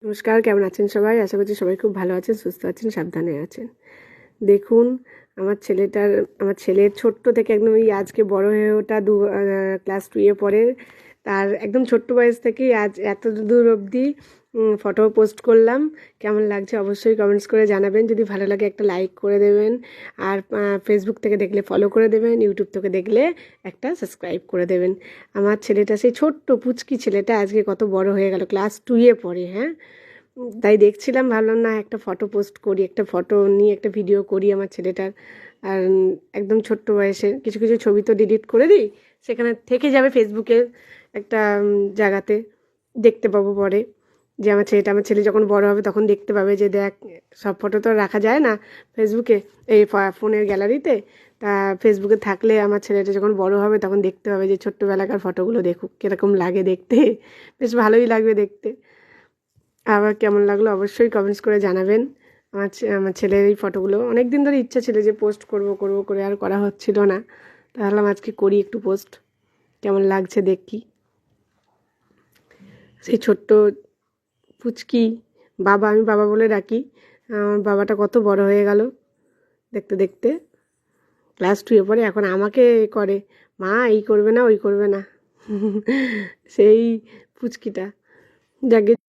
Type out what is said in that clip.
নমস্কার, কেমন আছেন সবাই? আশা করছি সবাই খুব ভালো আছেন, সুস্থ আছেন, সাবধানে আছেন। দেখুন, আমার ছেলের ছোট্ট থেকে একদম এই আজকে বড় হয়ে ওঠা ক্লাস 2-এ পড়ে। তার একদম ছোট্ট বয়স থেকেই আজ এত দূর অবধি ফটো পোস্ট করলাম। কেমন লাগছে অবশ্যই কমেন্টস করে জানাবেন। যদি ভালো লাগে একটা লাইক করে দেবেন, আর ফেসবুক থেকে দেখলে ফলো করে দেবেন, ইউটিউব থেকে দেখলে একটা সাবস্ক্রাইব করে দেবেন। আমার ছেলেটা, সেই ছোট্ট পুচকি ছেলেটা, আজকে কত বড় হয়ে গেল, ক্লাস 2-এ পড়ে। হ্যাঁ, তাই দেখছিলাম, ভাবলাম না একটা ফটো পোস্ট করি, একটা ফটো নিয়ে একটা ভিডিও করি আমার ছেলেটার। আর একদম ছোট্ট বয়সের কিছু কিছু ছবি তো ডিলিট করে দিই, সেখানে থেকে যাবে ফেসবুকে একটা জায়গাতে, দেখতে পাবো পরে যে আমার ছেলে যখন বড় হবে তখন দেখতে পাবে যে দেখ, সব ফটো তো রাখা যায় না ফেসবুকে, এই ফোনের গ্যালারিতে। তা ফেসবুকে থাকলে আমার ছেলেটা যখন বড় হবে তখন দেখতে পাবে যে ছোট্টবেলাকার ফটোগুলো দেখুক কীরকম লাগে দেখতে। বেশ ভালোই লাগবে দেখতে। আবার কেমন লাগলো অবশ্যই কমেন্টস করে জানাবেন। আমার ছেলের এই ফটোগুলো অনেক দিন ধরে ইচ্ছা ছিল যে পোস্ট করব করব করে, আর করা হচ্ছিল না। তাহলে আজকে করি একটু পোস্ট, কেমন লাগছে দেখি। সেই ছোট্ট পুচকি বাবা, আমি বাবা বলে ডাকি, আমার বাবাটা কত বড় হয়ে গেল দেখতে দেখতে। ক্লাস 2-এ পড়ে, এখন আমাকে করে, মা এই করবে না ওই করবে না। সেই পুচকিটা, যাকে